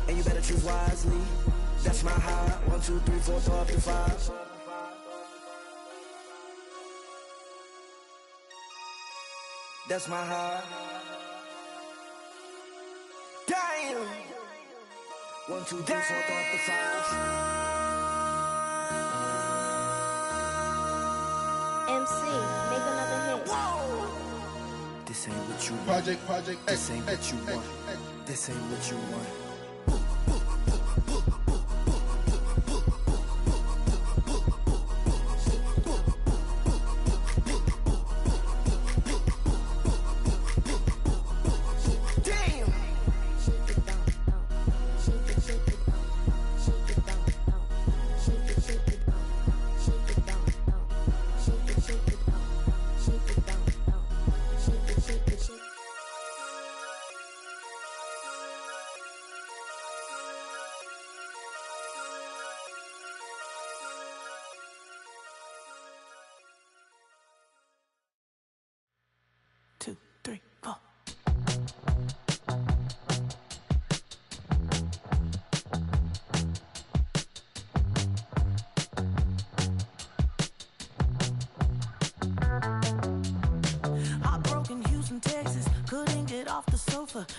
and you better choose wisely. That's my high. 1, 2, 3, 4, throw up to 5. That's my high. Damn. 1, 2, 3, 4, throw up to 5. MC, make another hit. Whoa. This ain't what you want. Project This ain't what you want. This ain't what you want.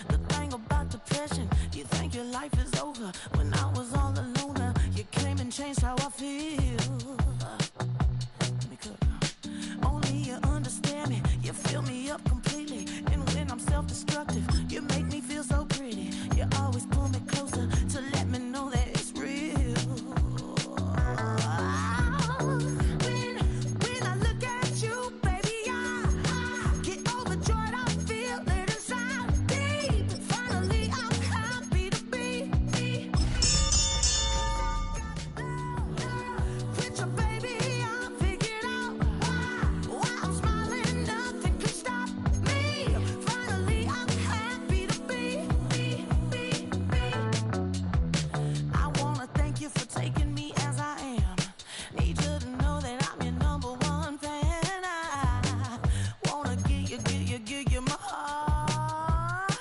The thing about depression, you think your life is over. When I was all alone, you came and changed how I feel. Let me cook. Only you understand me, you fill me up completely. And when I'm self-destructive, you make me feel so pretty. You always pull me closer to let me know that it's real. When I look at you, baby, I get overjoyed. I feel it inside. Finally, I'm happy to be with your baby. I figured out why I'm smiling. Nothing can stop me. Finally, I'm happy to be. I wanna thank you for taking me as I am. Need you to know that I'm your #1 fan. I wanna give you my heart.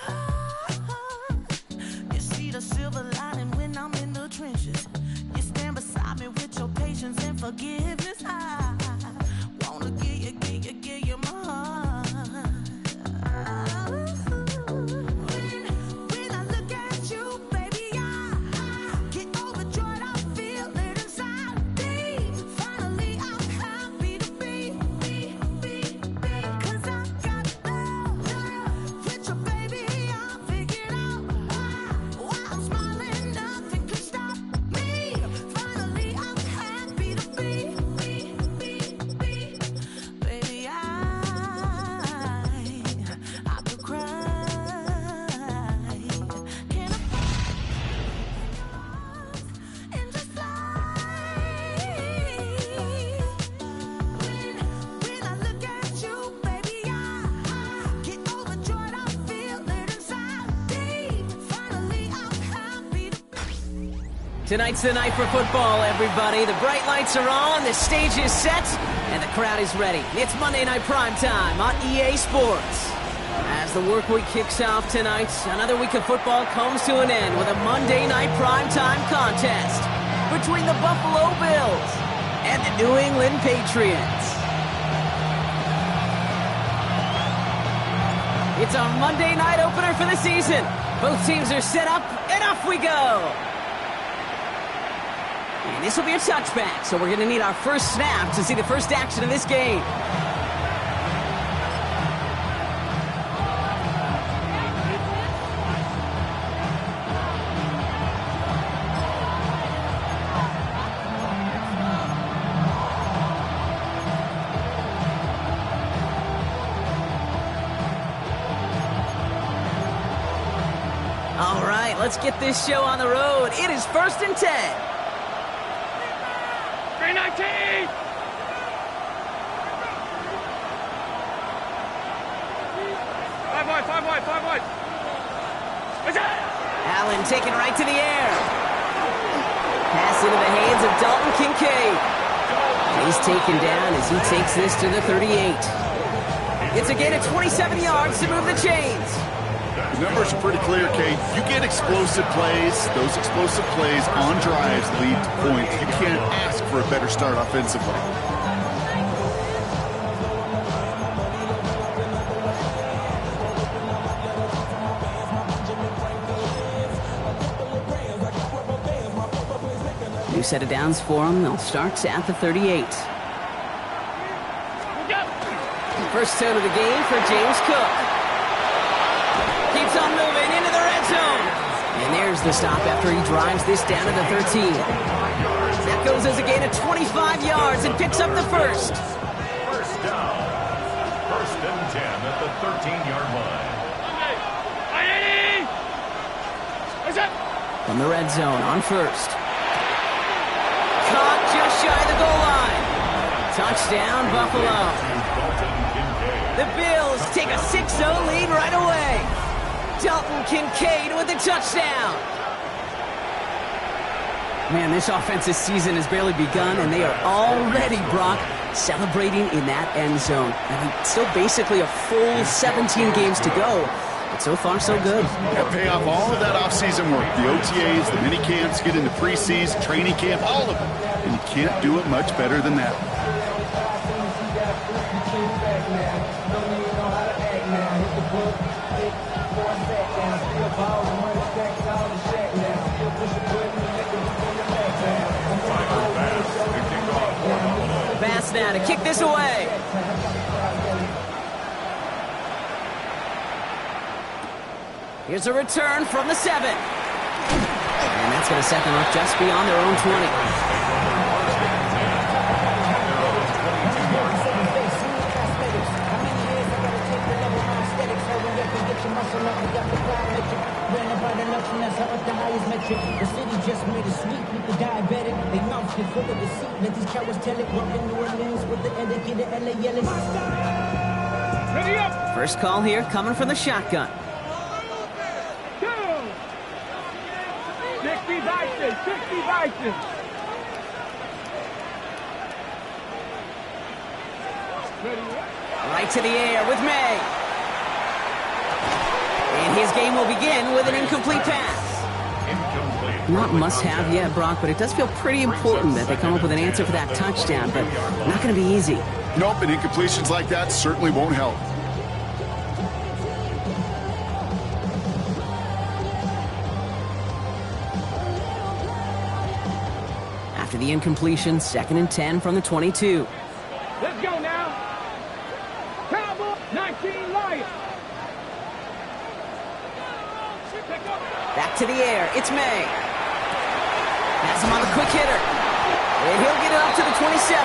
You see the silver lining when I'm in the trenches. You stand beside me with your patience and forgiveness. I wanna give you my heart. When I look at you, baby, I get overjoyed. I feel it inside deep. Finally, I'm happy to be. 'Cause I got love with your baby. I figured out why I'm smiling. Nothing can stop me. Finally, I'm happy to be. Baby, I could cry. Can I and just fly? When I look at you, baby, I get overjoyed. I feel it inside deep. Finally, I'm happy to. Tonight's the night for football, everybody. The bright lights are on, the stage is set, and the crowd is ready. It's Monday Night Primetime on EA Sports. As the work week kicks off tonight, another week of football comes to an end with a Monday Night Primetime contest between the Buffalo Bills and the New England Patriots. It's our Monday night opener for the season. Both teams are set up, and off we go. And this will be a touchback, so we're going to need our first snap to see the first action of this game. All right, let's get this show on the road. It is 1st and 10. 319! Five wide. Allen taken right to the air. Pass into the hands of Dalton Kincaid. He's taken down as he takes this to the 38. It's a gain of 27 yards to move the chains. The numbers are pretty clear, Kate. You get explosive plays. Those explosive plays on drives lead to points. You can't ask for a better start offensively. New set of downs for them. They'll start at the 38. First turn of the game for James Cook. Keeps on moving into the red zone. And there's the stop after he drives this down to the 13. That goes as a gain of 25 yards and picks up the first. First down. First and 10 at the 13-yard line. From the red zone on first. Caught just shy of the goal line. Touchdown, Buffalo. The Bills take a 6-0 lead right away. Dalton Kincaid with a touchdown. Man, this offensive season has barely begun, and they are already, Brock, celebrating in that end zone. I mean, still basically a full 17 games to go. But so far, so good. Pay off all of that offseason work. The OTAs, the mini camps, get into preseason, training camp, all of them. And you can't do it much better than that. Pass now to kick this away. Here's a return from the 7. And that's going to set them up just beyond their own 20. The city just made a sweep with the diabetic. They mouth it full of deceit. Let these cowards tell it. Welcome New Orleans with the educated LA yelling. Ready up! First call here coming from the shotgun. 60 vices, 60 vices. Right to the air with May. And his game will begin with an incomplete pass. Not must-have yet, Brock, but it does feel pretty important that they come up with an answer for that touchdown, but not going to be easy. Nope, and incompletions like that certainly won't help. After the incompletion, 2nd and 10 from the 22. Let's go now. Cowboy, 19 Lions. Back to the air, it's May. Has him on the quick hitter. And he'll get it up to the 27.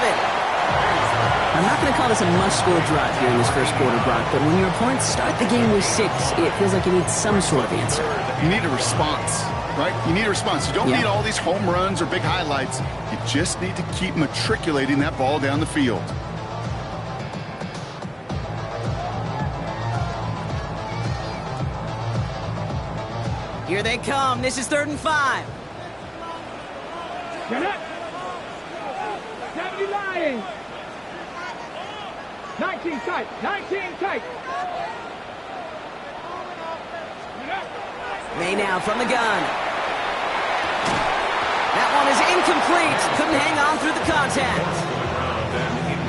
I'm not going to call this a must-score drive here in this first quarter, Brock, but when your opponents start the game with 6, it feels like you need some sort of answer. You need a response, right? You need a response. You don't need all these home runs or big highlights. You just need to keep matriculating that ball down the field. Here they come. This is 3rd and 5. Get up. 70 Lions. 19 tight. 19 tight. May now from the gun. That one is incomplete. Couldn't hang on through the contact.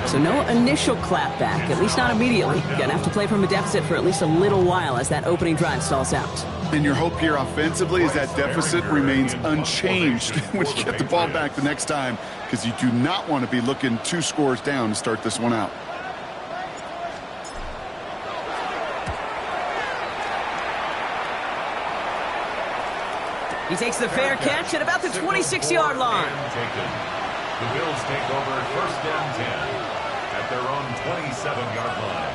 So no initial clapback, at least not immediately. Gonna have to play from a deficit for at least a little while as that opening drive stalls out. And your hope here offensively is that deficit remains unchanged when you get the ball back the next time, because you do not want to be looking 2 scores down to start this one out. He takes the fair catch at about the 26-yard line. The Bills take over 1st and 10 at their own 27-yard line.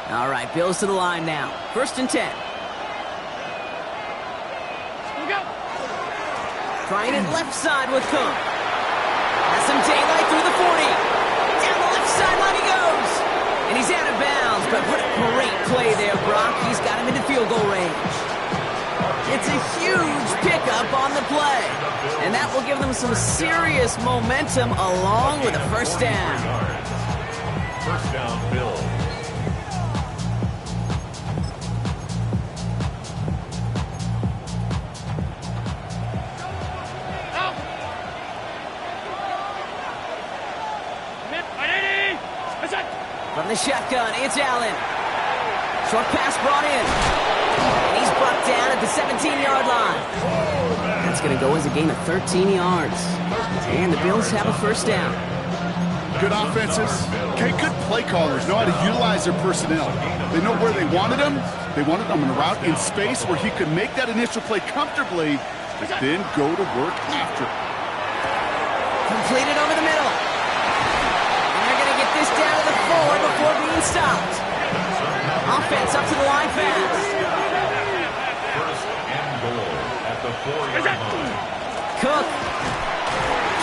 All right, Bills to the line now. 1st and 10. Trying it left side with Cook. Has some daylight through the 40. Down the left sideline he goes. And he's out of bounds, but what a great play there, Brock. He's got him into field goal range. It's a huge pickup on the play. And that will give them some serious momentum along with a first down. First down, Bills. From the shotgun, it's Allen. Short pass brought in. And he's brought down at the 17-yard line. That's going to go as a gain of 13 yards. And the Bills have a first down. Good offenses. Okay, good play callers know how to utilize their personnel. They know where they wanted him. They wanted him in a route in space where he could make that initial play comfortably, but then go to work after. Completed over the middle. And they're going to get this down to the 4 before being stopped. Offense up to the line fast. First and goal at the 4-yard line. Cook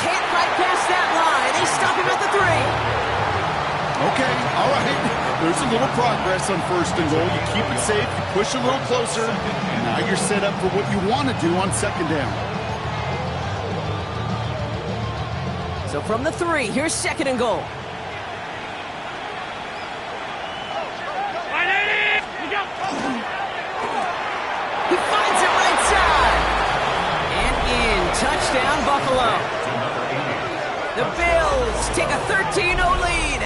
can't fight past that line. They stop him at the 3. Okay, all right. There's a little progress on first and goal. You keep it safe, you push a little closer, and now you're set up for what you want to do on second down. So from the 3, here's second and goal. He finds it right side. And in. Touchdown, Buffalo. The Bills take a 13-0 lead.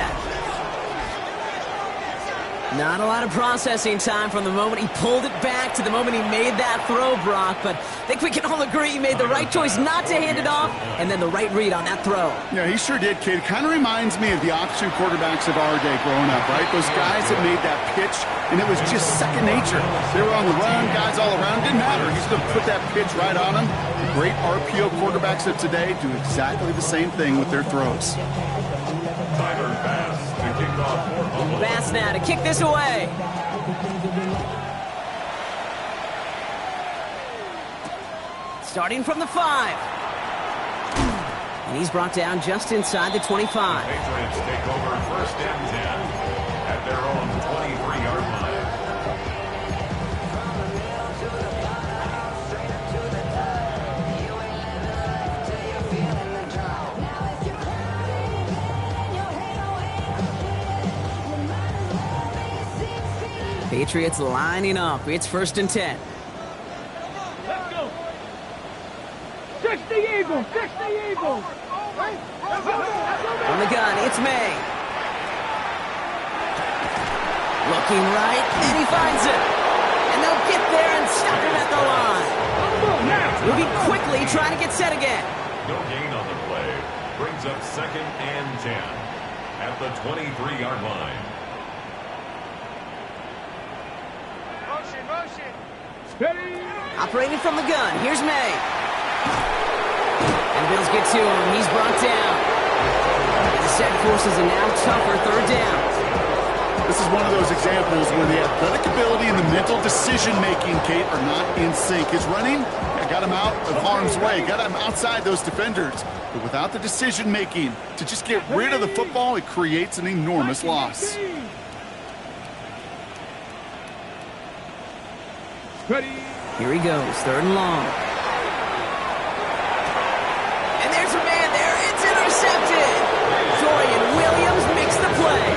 Not a lot of processing time from the moment he pulled it back to the moment he made that throw, Brock. But I think we can all agree he made the right choice not to hand it off, and then the right read on that throw. Yeah, he sure did, kid. It kind of reminds me of the option quarterbacks of our day growing up, right? Those guys that made that pitch, and it was just second nature. They were on the run, guys all around. Didn't matter. He's going to put that pitch right on them. The great RPO quarterbacks of today do exactly the same thing with their throws. Tyler Bass to kick off for Buffalo. Bass now to kick this away. Starting from the 5. And he's brought down just inside the 25. Patriots take over first and 10 at their own 23-yard line. Patriots lining up. It's first and 10. Let's go. 60 Eagles. 60 Eagles. From the gun, it's May. Looking right, and he finds it. And they'll get there and stop him at the line. Moving quickly, trying to get set again. No gain on the play. Brings up second and 10 at the 23-yard line. Operating from the gun, here's May. And Bills get to him, he's brought down. The set forces a now tougher third down. This is one of those examples where the athletic ability and the mental decision-making, Kate, are not in sync. His running, got him out of harm's way, got him outside those defenders. But without the decision-making to just get rid of the football, it creates an enormous loss. Here he goes, third and long. And there's a man there, it's intercepted. Dorian Williams makes the play.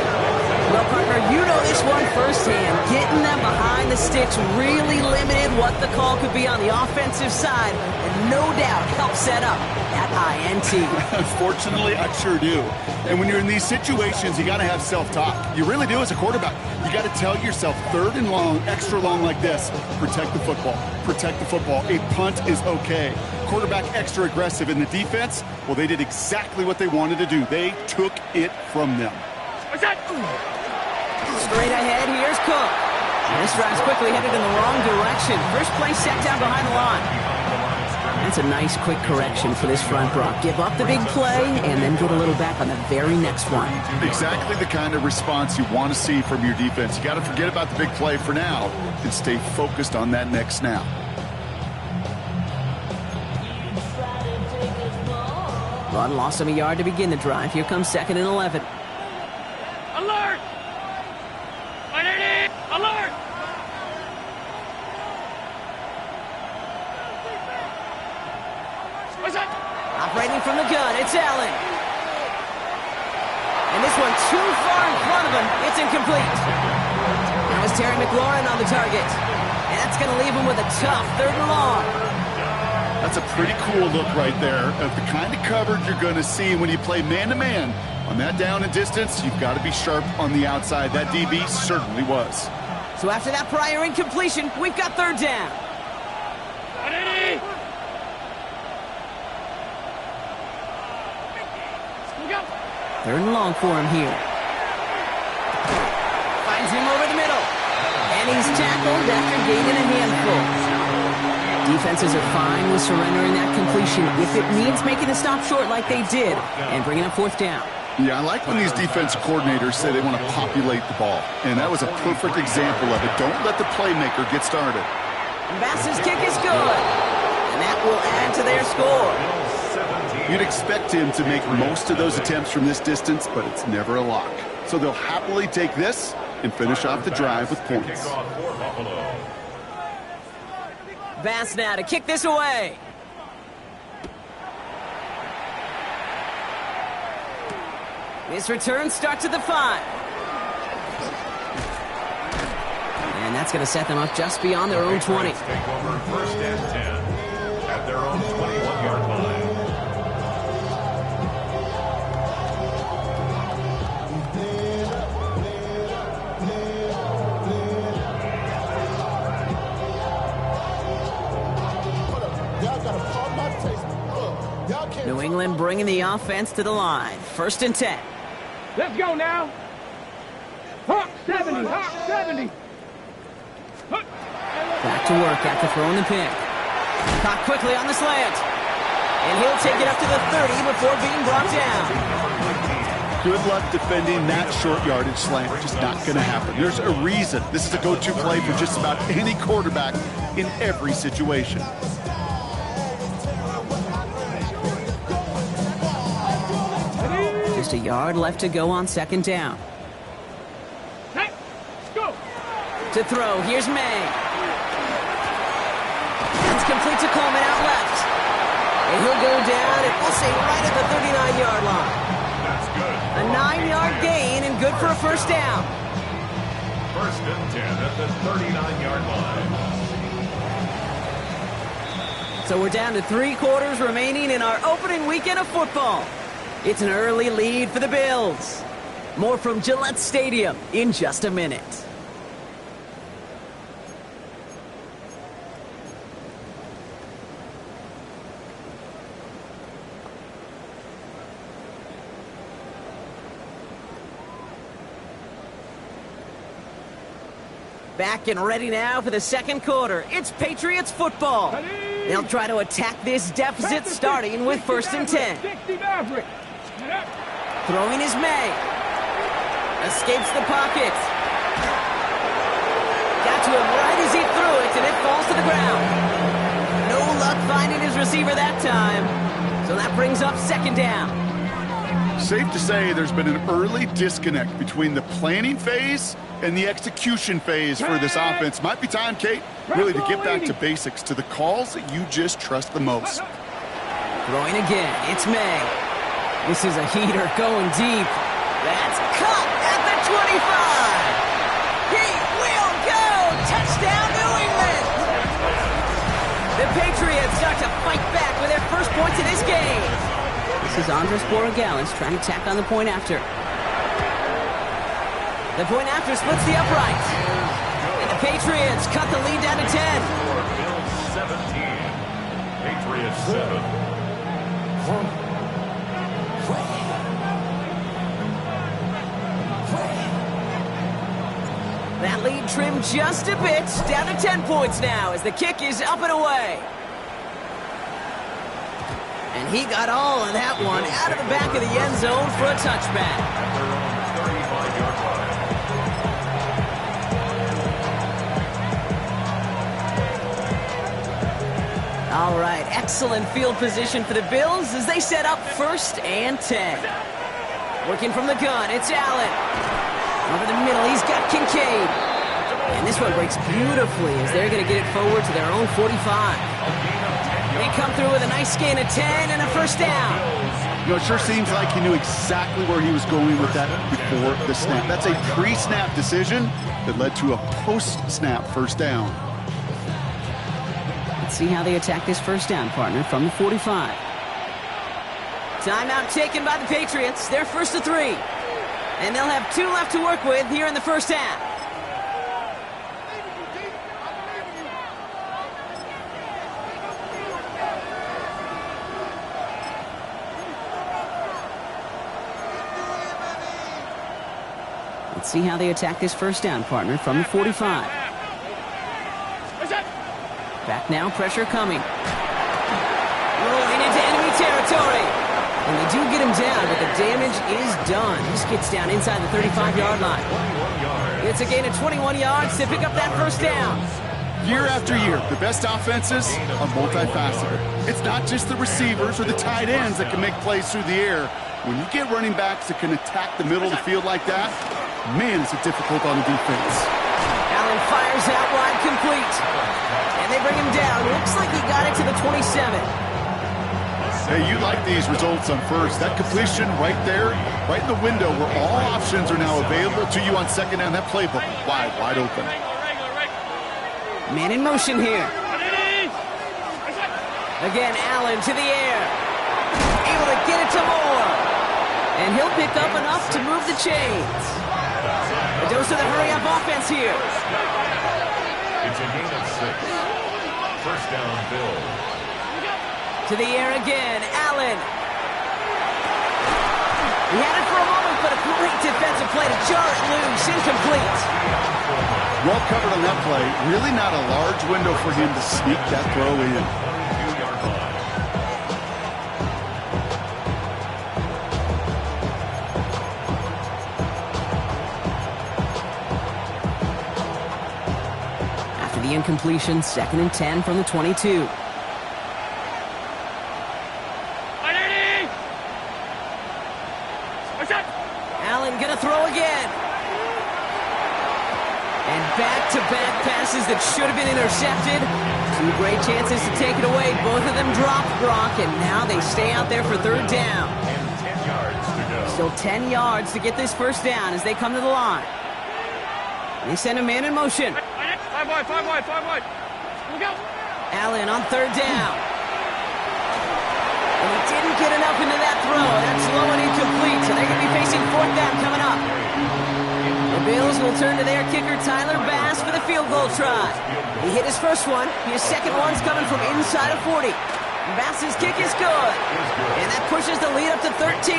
Well, partner, you know this one firsthand. Getting them behind the sticks really limited what the call could be on the offensive side, and no doubt helped set up that INT. Unfortunately, I sure do. And when you're in these situations, you got to have self-talk. You really do as a quarterback. You got to tell yourself, third and long, extra long like this, protect the football. Protect the football. A punt is okay. Quarterback extra aggressive in the defense, well, they did exactly what they wanted to do. They took it from them. Straight ahead, here's Cook. This drive's quickly headed in the wrong direction. First play set down behind the line. That's a nice quick correction for this front, Brock. Give up the big play and then get a little back on the very next one. Exactly the kind of response you want to see from your defense. You got to forget about the big play for now and stay focused on that next snap. Run lost him a yard to begin the drive. Here comes second and 11. Alert! Alert! Operating from the gun, it's Allen. And this one too far in front of him. It's incomplete. Now it's Terry McLaurin on the target. And that's going to leave him with a tough 3rd and long. That's a pretty cool look right there of the kind of coverage you're going to see when you play man-to-man. On that down and distance, you've got to be sharp on the outside. That DB certainly was. So after that prior incompletion, we've got 3rd down. 3rd and long for him here. Finds him over the middle. And he's tackled after gaining a handful. Defenses are fine with surrendering that completion if it means making a stop short like they did and bringing up 4th down. Yeah, I like when these defensive coordinators say they want to populate the ball. And that was a perfect example of it. Don't let the playmaker get started. Bass's kick is good. And that will add to their score. You'd expect him to make most of those attempts from this distance, but it's never a lock. So they'll happily take this and finish off the drive with points. Bass now to kick this away. This return starts at the 5. And that's going to set them up just beyond their own 20. Take over 1st and 10 at their own 21-yard line. New England bringing the offense to the line. 1st and 10. Let's go now. Hawk 70, Hawk 70. Back to work after throwing the pick. Caught quickly on the slant. And he'll take it up to the 30 before being brought down. Good luck defending that short yardage slant. Just not going to happen. There's a reason. This is a go-to play for just about any quarterback in every situation. Just a yard left to go on 2nd down. Hey, go. To throw, here's May. It's complete to Coleman out left. And he'll go down, and we'll say right at the 39-yard line. That's good. A 9-yard gain and good for a 1st down. 1st and 10 at the 39-yard line. So we're down to 3 quarters remaining in our opening weekend of football. It's an early lead for the Bills. More from Gillette Stadium in just a minute. Back and ready now for the 2nd quarter. It's Patriots football. They'll try to attack this deficit starting with 1st and 10. Throwing is May. Escapes the pocket. Got to him right as he threw it, and it falls to the ground. No luck finding his receiver that time. So that brings up 2nd down. Safe to say there's been an early disconnect between the planning phase and the execution phase for this offense. Might be time, Kate, really to get back to basics, to the calls that you just trust the most. Throwing again, it's May. This is a heater going deep. That's caught at the 25. He will go. Touchdown, New England. The Patriots start to fight back with their first points in this game. This is Andres Borregales trying to tack on the point after. The point after splits the upright. And the Patriots cut the lead down to 10. Bills 17. Patriots 7. That lead trimmed just a bit, down to 10 points now as the kick is up and away. And he got all of that one out of the back of the end zone for a touchback. At their own 35-yard line. All right, excellent field position for the Bills as they set up 1st and 10. Working from the gun, it's Allen. Over the middle, he's got Kincaid. And this one breaks beautifully as they're going to get it forward to their own 45. A gain of 10 They come through with a nice gain of 10 and a first down. You know, it sure seems like he knew exactly where he was going with that before the snap. That's a pre-snap decision that led to a post-snap first down. Let's see how they attack this first down, partner, from the 45. Timeout taken by the Patriots. They're first to 3. And they'll have 2 left to work with here in the first half. Let's see how they attack this first down, partner, from the 45. Back now, pressure coming. Rolling into enemy territory. And they do get him down, but the damage is done. This gets down inside the 35-yard line. It's a gain of 21 yards to pick up that first down. Year after year, the best offenses are multifaceted. It's not just the receivers or the tight ends that can make plays through the air. When you get running backs that can attack the middle of the field like that, man, is it difficult on the defense. Allen fires out wide, complete. And they bring him down. Looks like he got it to the 27. Hey, you like these results on first. That completion right there, right in the window where all options are now available to you on second down. That playbook wide open. Man in motion here. Again, Allen to the air. Able to get it to Moore. And he'll pick up enough to move the chains. A dose of the hurry-up offense here. It's a gain of 6. First down, Bills. To the air again, Allen. He had it for a moment, but a great defensive play to jar it loose. Incomplete. Well covered on that play. Really not a large window for him to sneak that throw in. After the incompletion, 2nd and 10 from the 22. Allen gonna throw again. And back-to-back passes that should have been intercepted. 2 great chances to take it away. Both of them dropped, Brock, and now they stay out there for 3rd down. And 10 yards to go. Still 10 yards to get this first down as they come to the line. They send a man in motion. 5 wide. Here we go. Allen on 3rd down. And he didn't get enough into that throw. That's low and incomplete, so they're going to be facing 4th down coming up. The Bills will turn to their kicker, Tyler Bass, for the field goal try. He hit his first one. His second one's coming from inside of 40. Bass's kick is good. And that pushes the lead up to 13.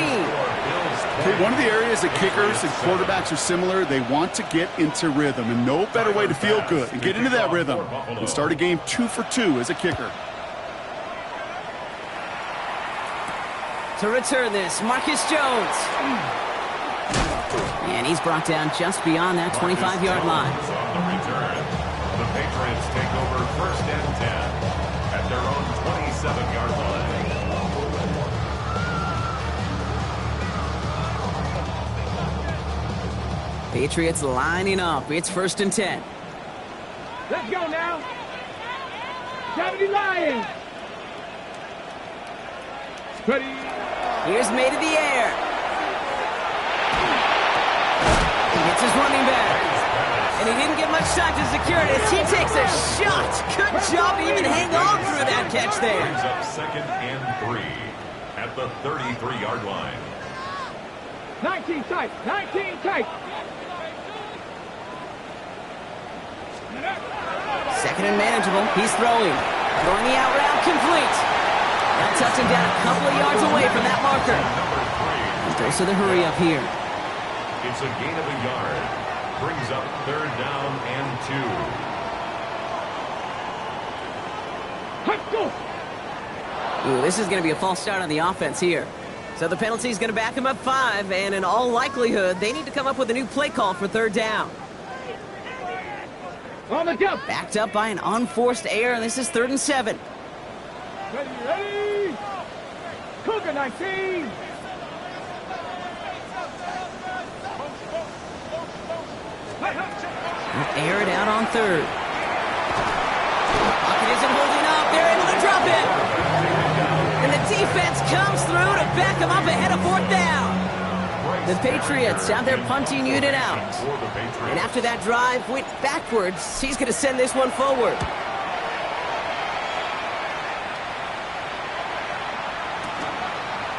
Okay, one of the areas that kickers and quarterbacks are similar, they want to get into rhythm, and no better way to feel good and get into that rhythm than start a game 2 for 2 as a kicker. To return this, Marcus Jones. And he's brought down just beyond that 25-yard line. On the return, the Patriots take over 1st and 10 at their own 27-yard line. Patriots lining up. It's 1st and 10. Let's go now. 70 Lions. Ready. Here's May to the air. He hits his running back. And he didn't get much time to secure it as he takes a shot. Good job to even hang on through that catch there. Brings up 2nd and 3 at the 33-yard line. 19 tight. 19 tight. 2nd and manageable. He's throwing. Throwing the out route complete. That tucks him down a couple of yards away from that marker. Dose of the hurry up here. It's a gain of a yard. Brings up 3rd down and 2. Let's go. Ooh, this is going to be a false start on the offense here. So the penalty is going to back him up 5, and in all likelihood, they need to come up with a new play call for 3rd down. On the jump. Backed up by an unforced error, and this is 3rd and 7. Ready. Cougar 19. They'll air it out on 3rd. Pocket isn't holding up. They're able to drop it. Defense comes through to back him up ahead of 4th down. The Patriots have their punting unit out. And after that drive went backwards, he's going to send this one forward.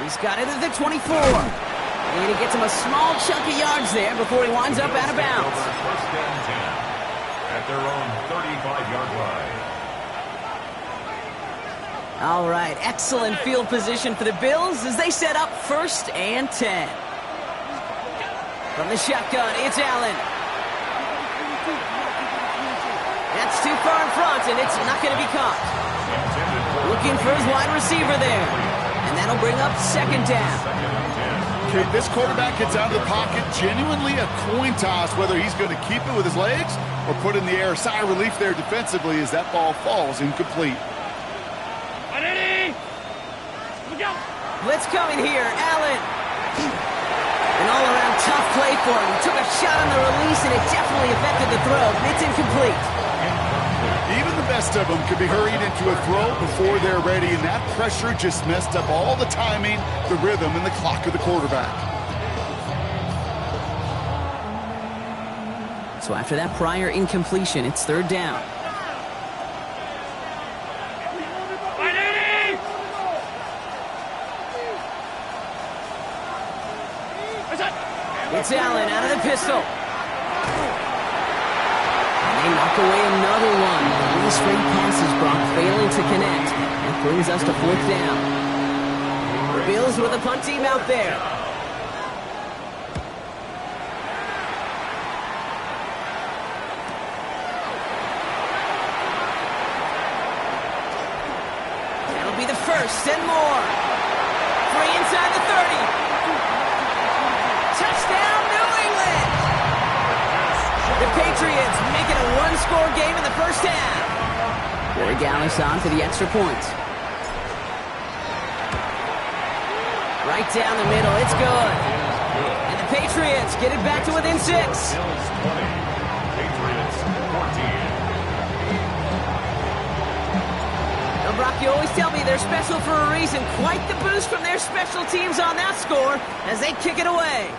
He's got it at the 24. And he gets him a small chunk of yards there before he winds up out of bounds. First and 10 at their own 35-yard line. All right, excellent field position for the Bills as they set up 1st and 10. From the shotgun, it's Allen. That's too far in front, and it's not going to be caught. Looking for his wide receiver there. And that'll bring up 2nd down. Okay, this quarterback gets out of the pocket, genuinely a coin toss whether he's going to keep it with his legs or put in the air. Sigh of relief there defensively as that ball falls incomplete. Blitz coming here, Allen. An all-around tough play for him. He took a shot on the release, and it definitely affected the throw. It's incomplete. Even the best of them could be hurried into a throw before they're ready, and that pressure just messed up all the timing, the rhythm, and the clock of the quarterback. So after that prior incompletion, it's 3rd down. It's Allen out of the pistol. And they knock away another one. 3 straight passes, Brock, failing to connect. That brings us to 4th down. The Bills with a punt team out there. That'll be the 1st and more. 3 inside the 30. Touchdown, New England! The Patriots make it a 1-score game in the 1st half. Corey Gallis on for the extra point. Right down the middle, it's good. And the Patriots get it back to within 6. Bills 20, Patriots 14. Now, Brock, you always tell me they're special for a reason. Quite the boost from their special teams on that score as they kick it away.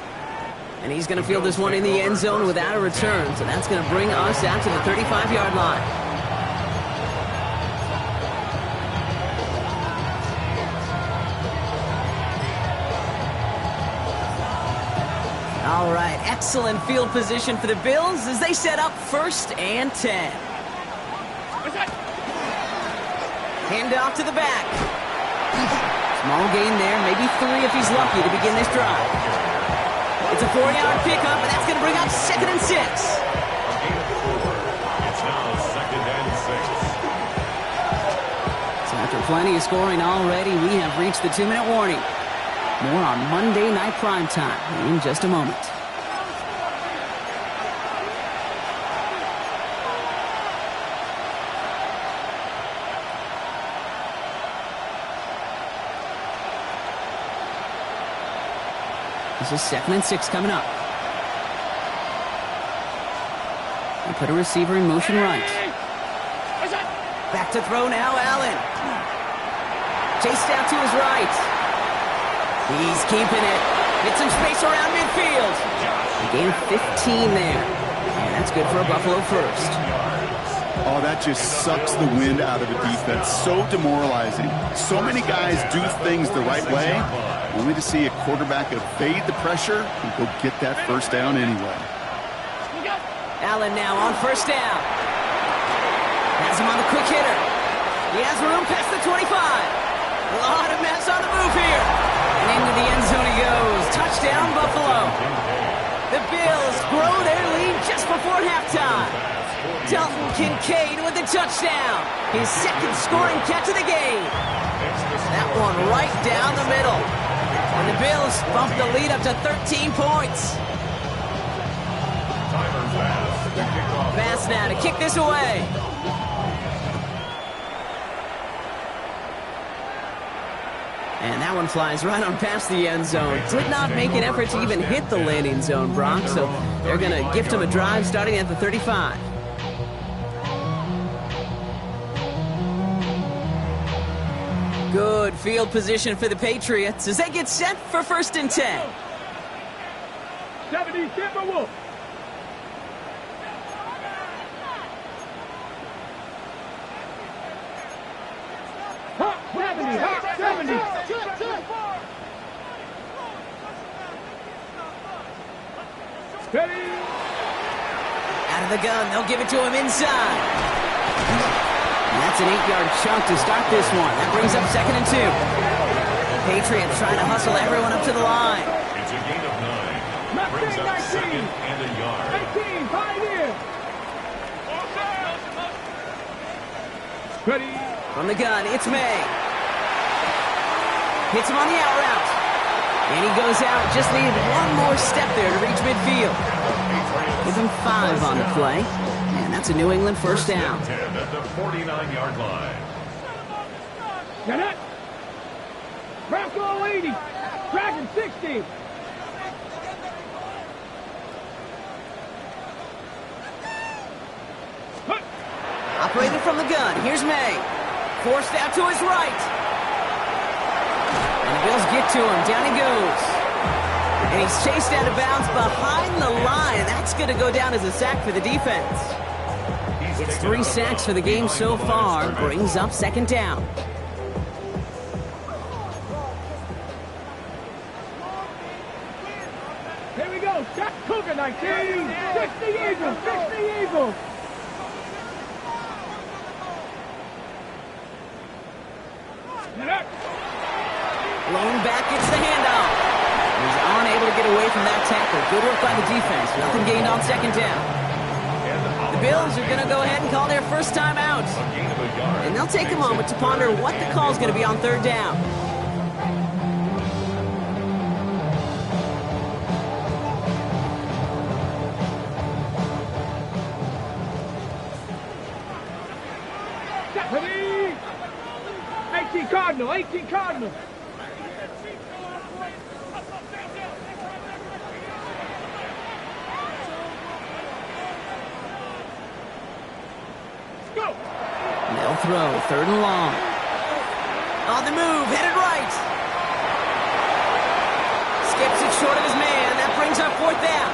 And he's going to field this one in the end zone without a return. So that's going to bring us out to the 35-yard line. All right, excellent field position for the Bills as they set up 1st and 10. Hand off to the back. Small gain there, maybe 3 if he's lucky to begin this drive. It's a 4-yard pickup, and that's going to bring up 2nd and 6. It's now 2nd and 6. So after plenty of scoring already, we have reached the 2-minute warning. More on Monday Night Primetime in just a moment. This is 2nd and 6 coming up. And put a receiver in motion right. Back to throw now, Allen. Chased out to his right. He's keeping it. Get some space around midfield. A gain of 15 there. And that's good for a Buffalo first. Oh, that just sucks the wind out of a defense. So demoralizing. So many guys do things the right way, only to see a quarterback evade the pressure and go get that 1st down anyway. Allen now on 1st down. Has him on the quick hitter. He has room past the 25. A lot of mess on the move here. And into the end zone he goes. Touchdown, Buffalo. The Bills grow their lead just before halftime. Dalton Kincaid with the touchdown. His 2nd scoring catch of the game. That one right down the middle. And the Bills bump the lead up to 13 points. Pass now to kick this away. And that one flies right on past the end zone. Did not make an effort to even hit the landing zone, Brock. So they're going to gift him a drive starting at the 35. Good field position for the Patriots as they get set for 1st and 10. 70 Timberwolves. Hawk 70, Hawk 70. Ready? Out of the gun, they'll give it to him inside. And that's an 8-yard chunk to start this one. That brings up 2nd and 2. Patriots trying to hustle everyone up to the line. It's a gain of 9. Brings up 2nd and a yard. 18, pioneer. Ready? From the gun, it's May. Hits him on the out route. And he goes out, just needed one more step there to reach midfield. Give him 5 on the play. And that's a New England 1st down. 10 at the 49-yard line. Get it. Bronco 80. Dragon 60. Operating from the gun, here's May. Forced out to his right. And the Bills get to him. Down he goes. And he's chased out of bounds behind the line. That's going to go down as a sack for the defense. It's 3 sacks for the game so far. Brings up 2nd down. Here we go. Jack Cougar 19. 60 Eagles. 60 Eagles. Blown back, gets the handoff. He's unable to get away from that tackle. Good work by the defense. Nothing gained on 2nd down. The Bills are going to go ahead and call their first time out. And they'll take a moment to ponder what the call is going to be on 3rd down. Ready? 18 Cardinal. 18 Cardinal. They'll throw 3rd and long. On the move, headed right. Skips it short of his man. That brings up 4th down.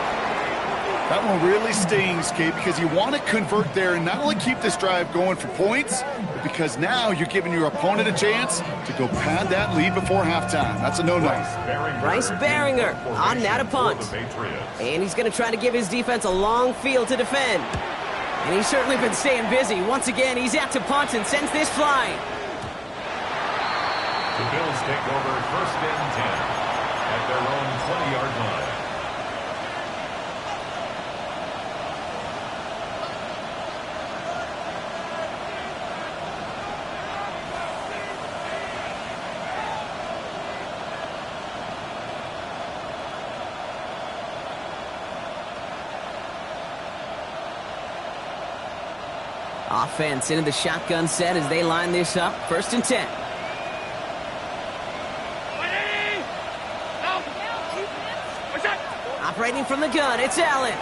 That one really stings, Kate, because you want to convert there and not only keep this drive going for points, but because now you're giving your opponent a chance to go pad that lead before halftime. That's a no-no. Bryce Baringer on that a punt. And he's going to try to give his defense a long field to defend. And he's certainly been staying busy. Once again, he's out to punt and sends this flying. The Bills take over 1st and 10 at their own 20-yard line. Offense into the shotgun set as they line this up. 1st and 10. Operating from the gun, it's Allen.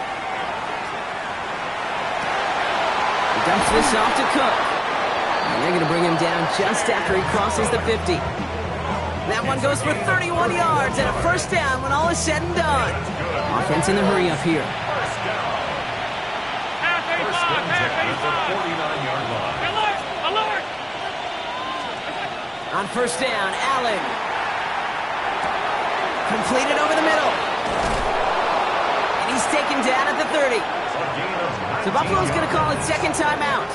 He dumps this off to Cook. And they're going to bring him down just after he crosses the 50. That one goes for 31 yards and a 1st down when all is said and done. Offense in the hurry up here. 49-yard line. Alert! On 1st down, Allen. Completed over the middle. And he's taken down at the 30. So Buffalo's going to call it 2nd timeout.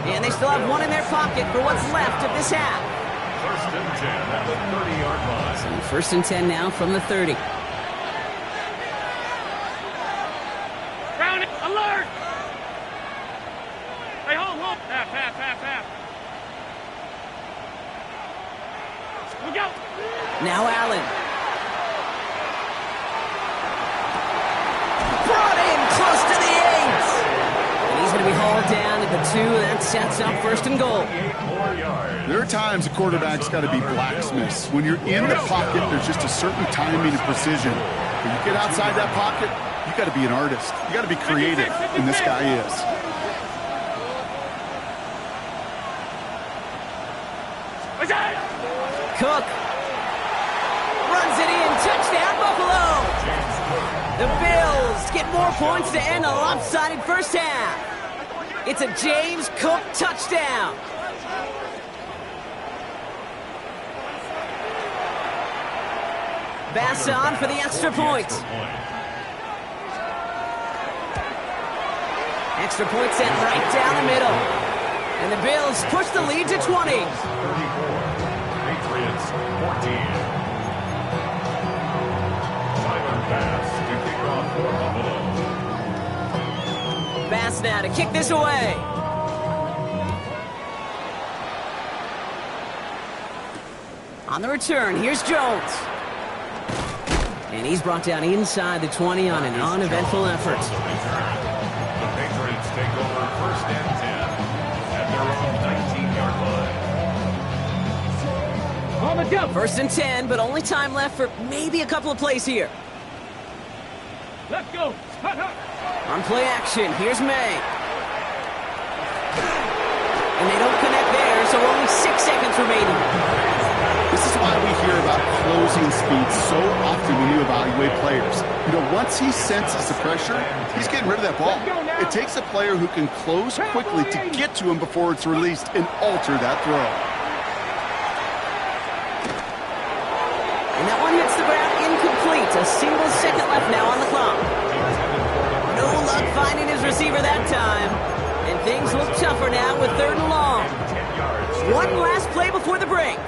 And they still have one in their pocket for what's left of this half. 1st and 10 at the 30-yard line. So 1st and 10 now from the 30. Round it. Alert! Hey, hold. Half. Look out! Now Allen. Brought in close to the 8. And he's going to be hauled down at the 2. That sets up 1st and goal. There are times a quarterback's got to be blacksmiths. When you're in the pocket, there's just a certain timing and precision. When you get outside that pocket, you got to be an artist. You got to be creative, and this guy is. What's that? Cook. Runs it in. Touchdown, Buffalo. The Bills get more points to end a lopsided first half. It's a James Cook touchdown. Bass on for the extra point. Extra point sent right down the middle. And the Bills push the lead to 20. 34. Patriots 14. Tyler Bass to kick off for Buffalo. Bass now to kick this away. On the return, here's Jones. And he's brought down inside the 20 on an uneventful effort. The Patriots take over first and 10 at their own 19-yard line. On the jump. First and 10, but only time left for maybe a couple of plays here. Let's go. Hut, hut. On play action, here's May. And they don't connect there, so only 6 seconds remaining. This is why we hear about closing speed so often when you evaluate players. You know, once he senses the pressure, he's getting rid of that ball. It takes a player who can close quickly to get to him before it's released and alter that throw. And that one hits the ground incomplete. A single second left now on the clock. No luck finding his receiver that time. And things look tougher now with 3rd and long. One last play before the break.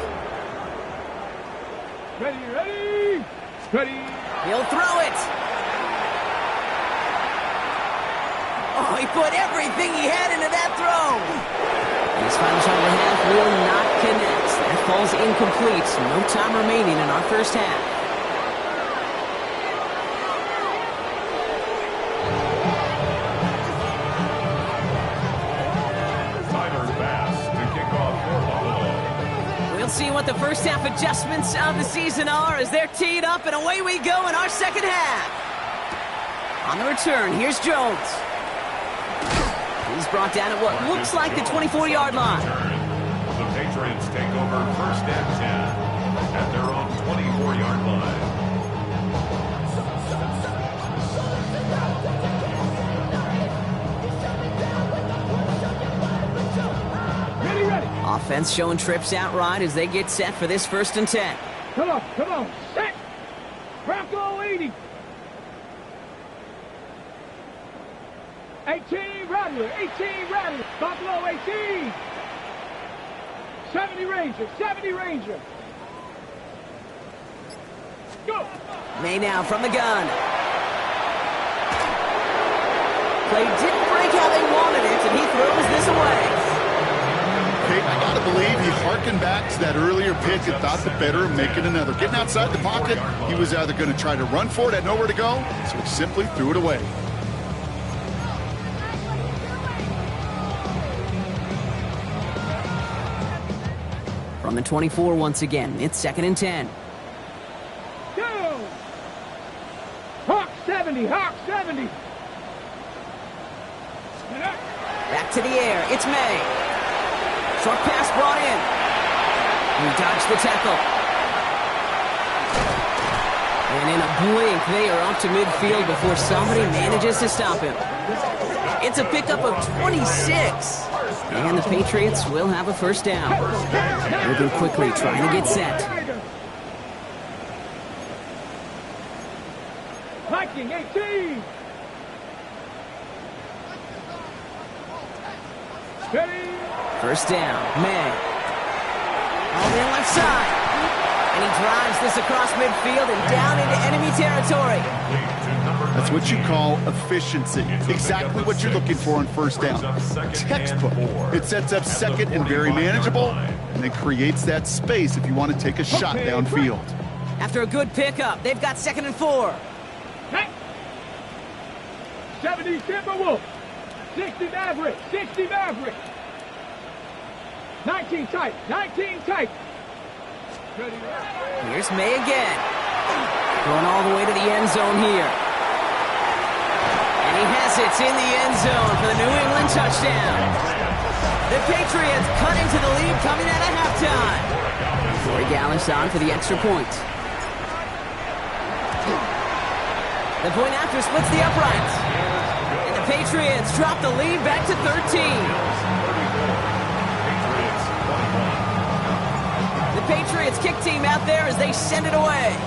Ready, ready, ready. He'll throw it. Oh, he put everything he had into that throw. And his final shot of the half will not connect. That falls incomplete. No time remaining in our first half. Tyler Bass to kick off for Buffalo. We'll see what the first half adjustments of the season are as they're teed up, and away we go in our second half. On the return, here's Jones. He's brought down at what looks like the 24-yard line. The Patriots take over first and 10 at their own 24-yard line. Ready, ready. Offense showing trips out right as they get set for this 1st and 10. Come on, come on. Set. Bronco 80. 18 Rattler, 18 Rattler. Buffalo 18. 70 Ranger, 70 Ranger. Go. May now from the gun. Play didn't break how they wanted it, and he throws this away. Okay, I got to believe he harkened back to that earlier pick and thought the better of making another. Getting outside the pocket, he was either going to try to run for it, had nowhere to go, so he simply threw it away. From the 24 once again, it's 2nd and 10. Go. Hawk 70, Hawk 70. Back to the air, it's May. Short pass brought in. He dodged the tackle. And in a blink, they are up to midfield before somebody manages to stop him. It's a pickup of 26. And the Patriots will have a first down. Moving quickly, trying to get set. Viking 18. Ready. First down, May. On the left side. And he drives this across midfield and down into enemy territory. That's what you call efficiency. Exactly what you're looking for on first down. Textbook. It sets up second and very manageable, and it creates that space if you want to take a shot downfield. After a good pickup, they've got 2nd and 4. Hey. 70 Timberwolf. 60 Maverick. 60 Maverick. 19 tight. 19 tight. Ready. Here's May again. Going all the way to the end zone here. And he has it in the end zone for the New England touchdown. The Patriots cut into the lead coming out of halftime. Corey Gallis on for the extra point. The point after splits the uprights. And the Patriots drop the lead back to 13. The Patriots kick team out there as they send it away.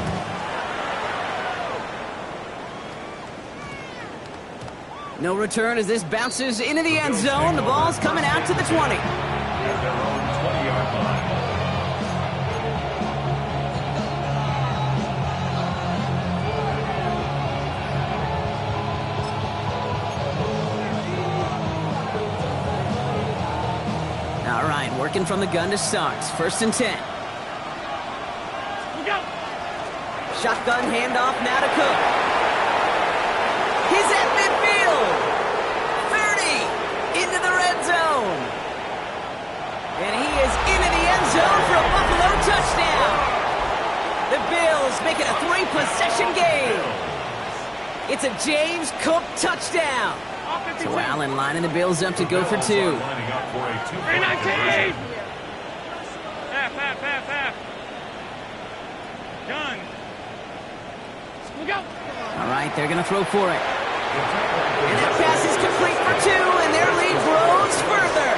No return as this bounces into the end zone. The ball's coming out to the 20. At their own 20-yard line. All right, working from the gun to start. 1st and 10. Shotgun handoff now to Cook. He's at midfield. 30 into the red zone. And he is into the end zone for a Buffalo touchdown. The Bills make it a 3-possession game. It's a James Cook touchdown. So Allen lining the Bills up to go for 2. Lining up for a 2-point conversion. Half. Done. Look out. All right, they're going to throw for it. And that pass is complete for 2, and their lead grows further.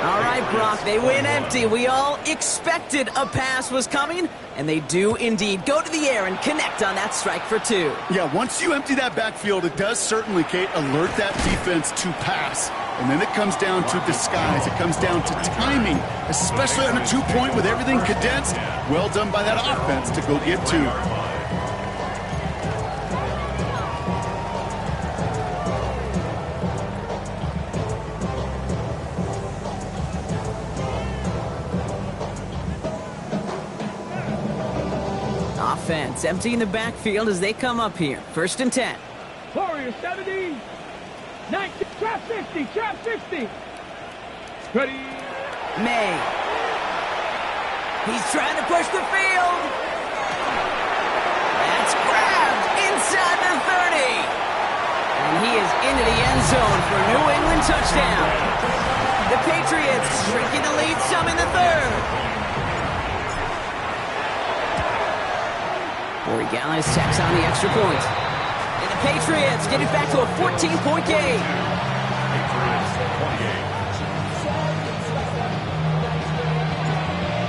All right, Brock, they win empty. We all expected a pass was coming, and they do indeed go to the air and connect on that strike for 2. Yeah, once you empty that backfield, it does certainly, Kate, alert that defense to pass. And then it comes down to disguise. It comes down to timing, especially on a 2-point with everything condensed. Well done by that offense to go get 2. Offense emptying the backfield as they come up here. 1st and 10. Warrior 70. 19. Trap 50. Trap 50. Ready. May. He's trying to push the field. That's grabbed inside the 30. And he is into the end zone for a New England touchdown. The Patriots shrinking the lead some in the 3rd. Corey Gallis tacks on the extra point. And the Patriots get it back to a 14-point game.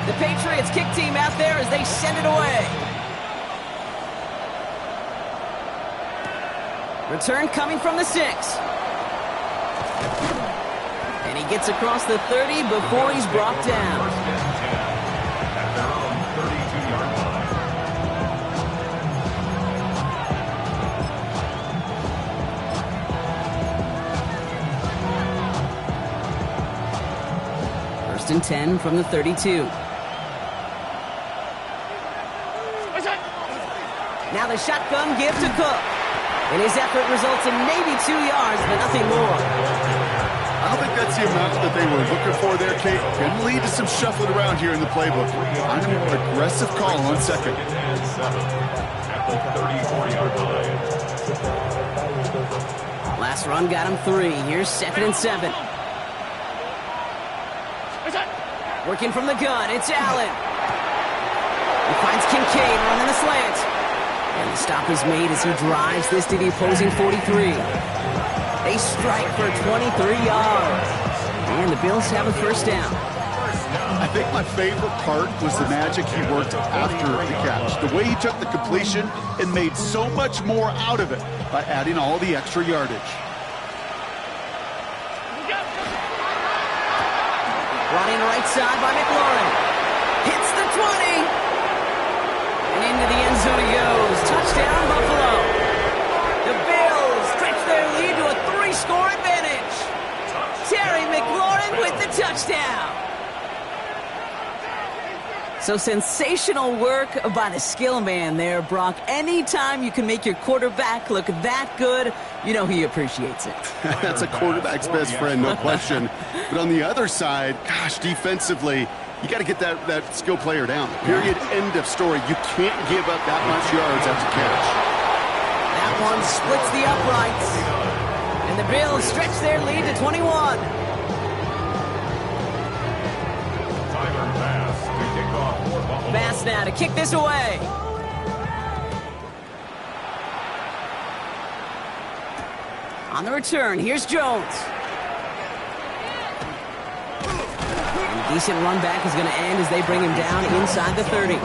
The Patriots kick team out there as they send it away. Return coming from the 6. And he gets across the 30 before he's brought down. At their own 32-yard line. And 10 from the 32. Now the shotgun give to Cook. And his effort results in maybe 2 yards, but nothing more. I don't think that's the amount that they were looking for there, Kate. Can lead to some shuffling around here in the playbook. I'm an aggressive call on 2nd. At the 34-yard line. Last run got him 3. Here's 2nd and 7. Working from the gun, it's Allen. He finds Kincaid running the slant. And the stop is made as he drives this to the opposing 43. They strike for 23 yards. And the Bills have a 1st down. I think my favorite part was the magic he worked after the catch. The way he took the completion and made so much more out of it by adding all the extra yardage. Brought in right side by McLaurin. Hits the 20. And into the end zone he goes. Touchdown, Buffalo. The Bills stretch their lead to a 3-score advantage. Terry McLaurin with the touchdown. So sensational work by the skill man there, Brock. Anytime you can make your quarterback look that good, you know he appreciates it. That's a quarterback's best friend, no question. But on the other side, gosh, defensively, you got to get that skill player down. Period, end of story. You can't give up that much yards after catch. That one splits the uprights. And the Bills stretch their lead to 21. Bass to kick off for Buffalo. Bass now to kick this away. On the return, here's Jones. And a decent run back is going to end as they bring him down inside the 30.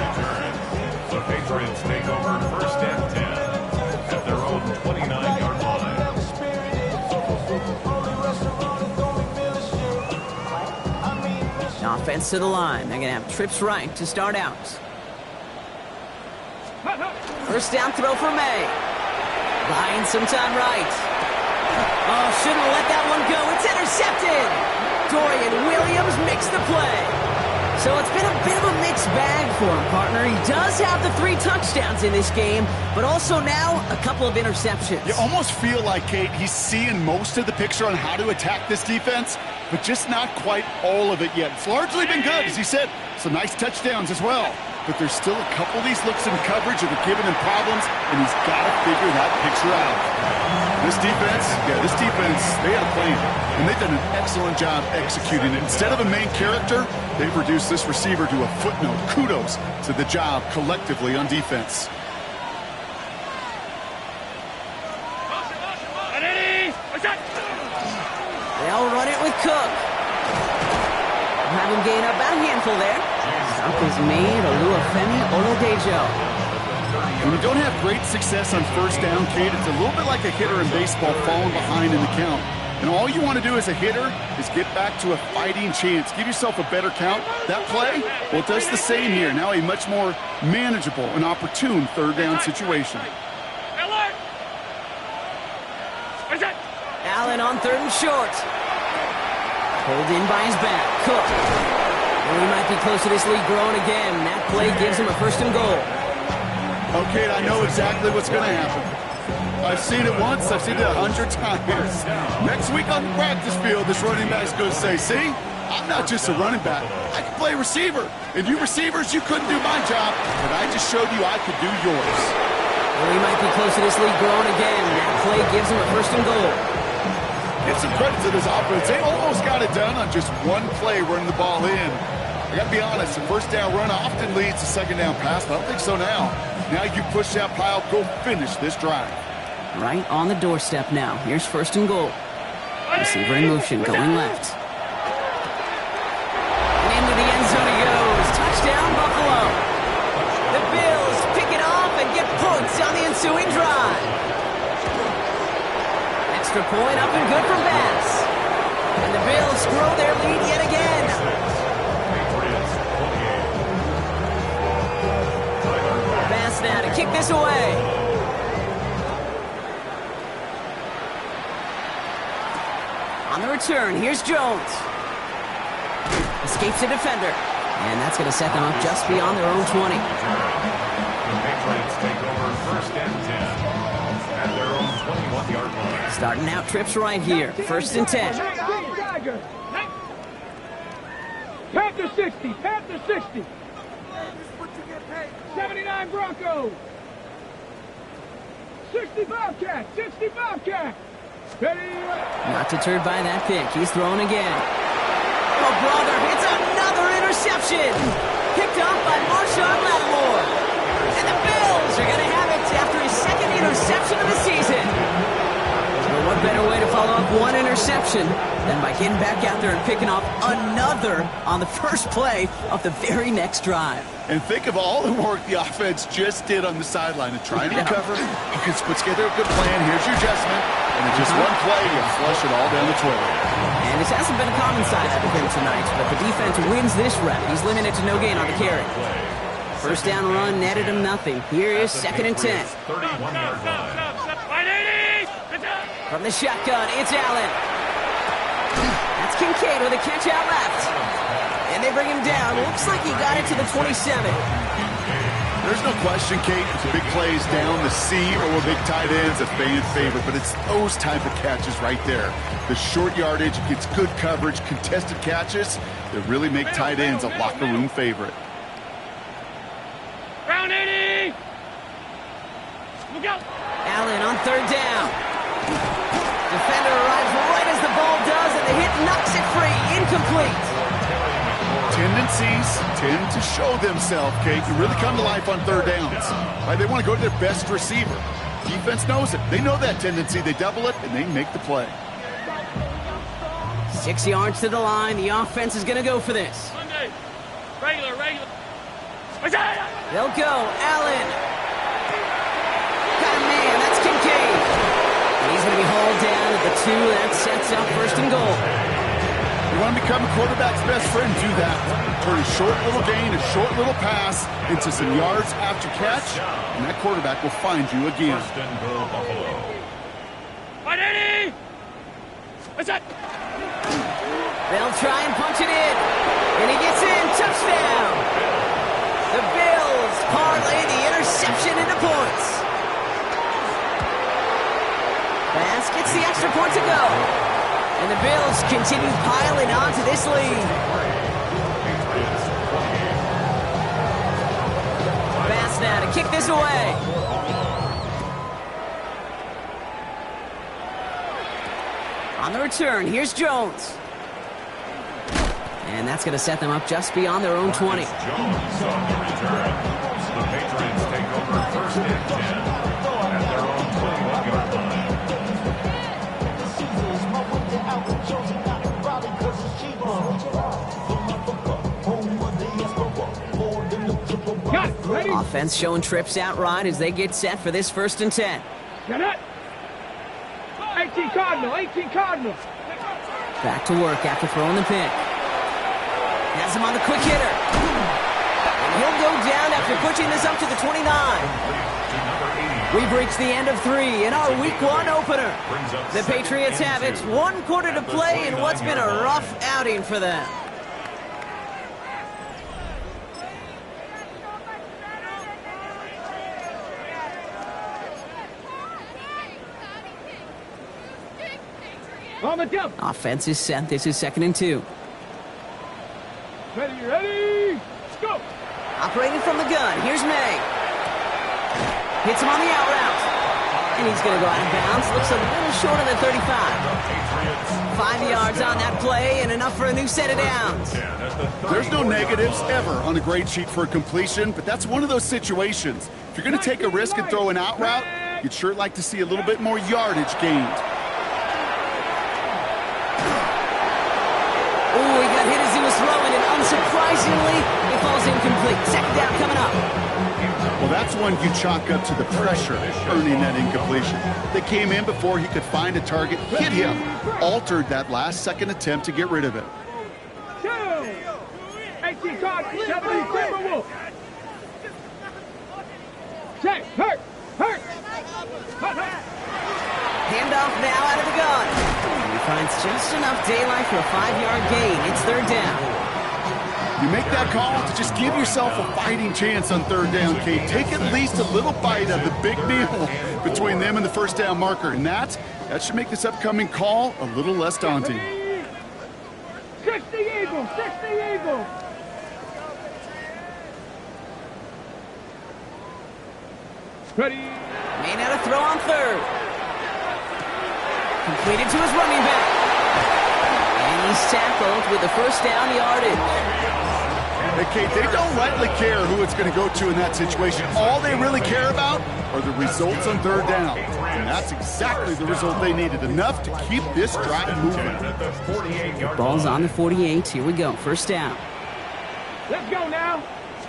The Patriots take over first and 10 at their own 29-yard line. Offense to the line. They're going to have trips right to start out. First down throw for May. Buying some time right. Oh, shouldn't have let that one go. It's intercepted. Dorian Williams makes the play. So it's been a bit of a mixed bag for him, partner. He does have the 3 touchdowns in this game, but also now a couple of interceptions. You almost feel like, Kate, he's seeing most of the picture on how to attack this defense, but just not quite all of it yet. It's largely been good, as he said. Some nice touchdowns as well. But there's still a couple of these looks in coverage that are giving him problems, and he's got to figure that picture out. This defense, they had a plan, and they've done an excellent job executing it. Instead of a main character, they've reduced this receiver to a footnote. Kudos to the job collectively on defense. They'll run it with Cook. Have him gain up about a handful there. Stop is made. Oluwafemi Oladejo. When you don't have great success on first down, Kate, it's a little bit like a hitter in baseball falling behind in the count. And all you want to do as a hitter is get back to a fighting chance. Give yourself a better count. That play, well, it does the same here. Now a much more manageable and opportune third down situation. Allen on 3rd and short. Pulled in by his back. Cook. And we might be close to this lead growing again. That play gives him a 1st and goal. Okay, I know exactly what's going to happen. I've seen it once. I've seen it 100 times. Next week on the practice field, this running back's going to say, see, I'm not just a running back. I can play receiver. And you receivers, you couldn't do my job, but I just showed you I could do yours. Well, we might be close to this lead growing again. That play gives him a 1st and goal. Get some credit to this offense. They almost got it done on just one play running the ball in. I got to be honest, the first down run often leads to second down pass, but I don't think so now. Now you push that pile, go finish this drive. Right on the doorstep now. Here's 1st and goal. Receiver in motion, going left. And into the end zone he goes. Touchdown, Buffalo. The Bills pick it off and get points on the ensuing drive. Extra point up and good for Bass. And the Bills grow their lead yet again. Bass now to kick this away. On the return, here's Jones. Escapes a defender. And that's going to set them up just beyond their own 20. The Patriots take over first and 10 at their own 21-yard line. Starting out trips right here. 1st and 10. Panther 60. Panther 60. 79 Broncos. 65 Cat. 65 Cat. Ready? Not deterred by that pick. He's throwing again. Oh, brother, it's another interception. Picked up by Marshawn Lattimore. And the Bills are going to have it after his 2nd interception of the season. Well, what better way to follow up one interception than by getting back out there and picking off another on the first play of the very next drive. And think of all the work the offense just did on the sideline and trying to recover. You can put together a good plan. Here's your adjustment. And in just one play, you flush it all down the toilet. And this hasn't been a common side of him tonight, but the defense wins this rep. He's limited to no gain on the carry. First down run netted him nothing. Here is 2nd and 10. 31-yard line. From the shotgun, it's Allen. That's Kincaid with a catch out left. And they bring him down. Looks like he got it to the 27. There's no question, Kate, the big plays down the seam or with big tight ends, a fan favorite, but it's those type of catches right there. The short yardage, gets good coverage, contested catches that really make tight ends a locker room favorite. Round 80. Look out. Allen on 3rd down. Defender arrives right as the ball does, and the hit knocks it free. Incomplete. 10 tendencies tend to show themselves, Kate, to really come to life on third downs. Right? They want to go to their best receiver. Defense knows it. They know that tendency. They double it, and they make the play. 6 yards to the line. The offense is going to go for this. Regular. They'll go. Allen. Got a man. That's Kincaid. And he's going to be hauled down at the 2. That sets up 1st and goal. You want to become a quarterback's best friend, do that. Turn a short little gain, a short little pass into some yards after catch, and that quarterback will find you again. 1st and goal, Buffalo. They'll try and punch it in. And he gets in. Touchdown. The Bills parlay the interception into points. Bass gets the extra point to go. And the Bills continue piling on to this lead. Bass now to kick this away. On the return, here's Jones. And that's going to set them up just beyond their own 20. Jones on the return. The Patriots take over 1st and 10 at their own 21-yard line. Got it. Ready? Offense showing trips out right as they get set for this 1st and 10. Got it. 18 Cardinal. Back to work after throwing the pick. Has him on the quick hitter. And he'll go down after pushing this up to the 29. We've reached the end of 3 in our Week 1 opener. The Patriots have it. 1 quarter to play in what's been a rough outing for them. On the jump. Offense is set. This is 2nd and 2. Ready. Let's go. Operating from the gun. Here's May. Hits him on the out route. And he's going to go out of bounds. Looks a little short of the 35. 5 yards on that play and enough for a new set of downs. There's no negatives ever on a grade sheet for a completion, but that's one of those situations. If you're going to take a risk and throw an out route, you'd sure like to see a little bit more yardage gained. Oh, he got hit as he was throwing, and unsurprisingly, it falls incomplete. 2nd down coming up. Well, that's one you chalk up to the pressure earning that incompletion. They came in before he could find a target, hit him, altered that last-second attempt to get rid of it. 18 Cardinal. 70 Timberwolves. Hurt. Handoff now out of the gun. And he finds just enough daylight for a 5-yard gain. It's 3rd down. You make that call to just give yourself a fighting chance on 3rd down, Kate. Take at least a little bite of the big meal between them and the 1st down marker. And that should make this upcoming call a little less daunting. 60 Eagles. Ready. May now to throw on 3rd. Completed to his running back. And he's tackled with the 1st down yardage. Hey, Kate, they don't rightly care who it's going to go to in that situation. All they really care about are the results on 3rd down. And that's exactly the result they needed. Enough to keep this drive moving. Ball's on the 48. Here we go. 1st down. Let's go now.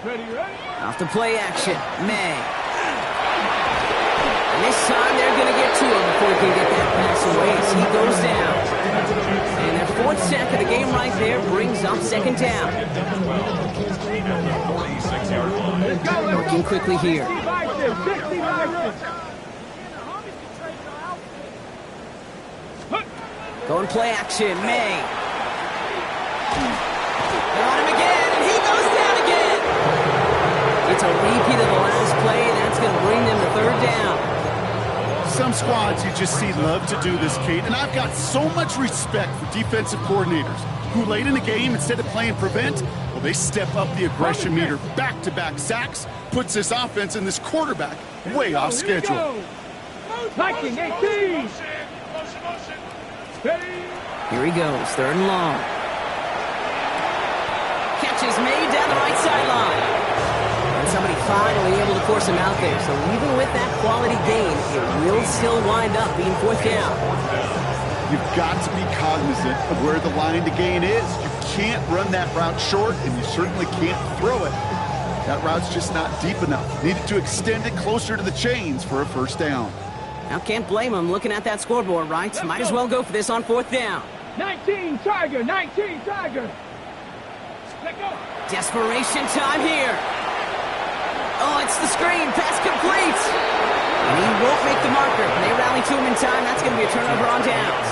Ready. Off the play action. May. And this time they're going to get to him before he can get that pass away as he goes down. And their 4th sack of the game right there brings up 2nd down. Working quickly here. Going play action. May. They're on him again, and he goes down again. It's a repeat of the last play, and that's going to bring them to 3rd down. Some squads you just see love to do this, Kate, and I've got so much respect for defensive coordinators who late in the game, instead of playing prevent, well, they step up the aggression meter. Back-to-back sacks puts this offense and this quarterback way off schedule. Viking 18. Here he goes, 3rd and long. Catch catch is made down the right sideline. And somebody finally able to force him out there. So even with that quality gain, it will still wind up being 4th down. You've got to be cognizant of where the line to gain is. You can't run that route short, and you certainly can't throw it. That route's just not deep enough. Needed to extend it closer to the chains for a 1st down. Now, can't blame him looking at that scoreboard, right? Might as well go for this on 4th down. 19 Tiger, 19 Tiger. Let go. Desperation time here. Oh, it's the screen. Pass complete. And he won't make the marker. They rally to him in time. That's going to be a turnover on downs.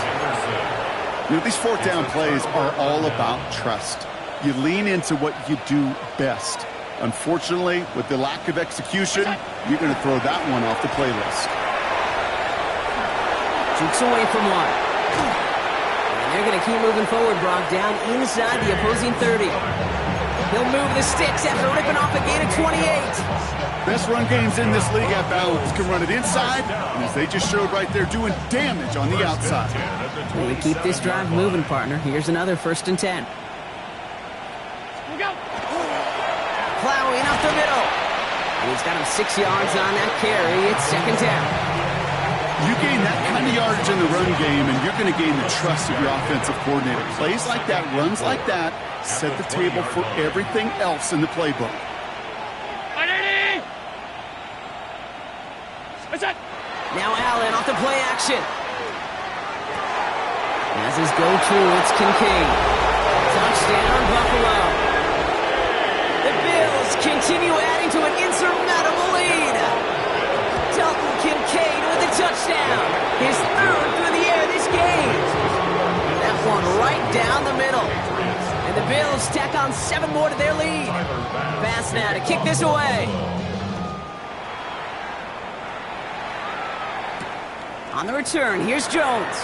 You know, these 4th down plays are all about trust. You lean into what you do best. Unfortunately, with the lack of execution, you're going to throw that one off the playlist. Jukes away from one. And they're going to keep moving forward, Brock, down inside the opposing 30. He'll move the sticks after ripping off a gain of 28. Best run games in this league at balance can run it inside, and as they just showed right there, doing damage on the outside. We keep this drive moving, partner. Here's another 1st and 10. Plowing up the middle. And he's got him 6 yards on that carry. It's 2nd down. You gain that kind of yardage in the run game, and you're going to gain the trust of your offensive coordinator. Plays like that, runs like that, set the table for everything else in the playbook. Now Allen off the play action. As his go-to, it's Kincaid. Touchdown, Buffalo. The Bills continue adding to an insurmountable lead. Dalton Kincaid with a touchdown. His 3rd through the air this game. That one right down the middle. And the Bills tack on 7 more to their lead. Pass now to kick this away. On the return, here's Jones.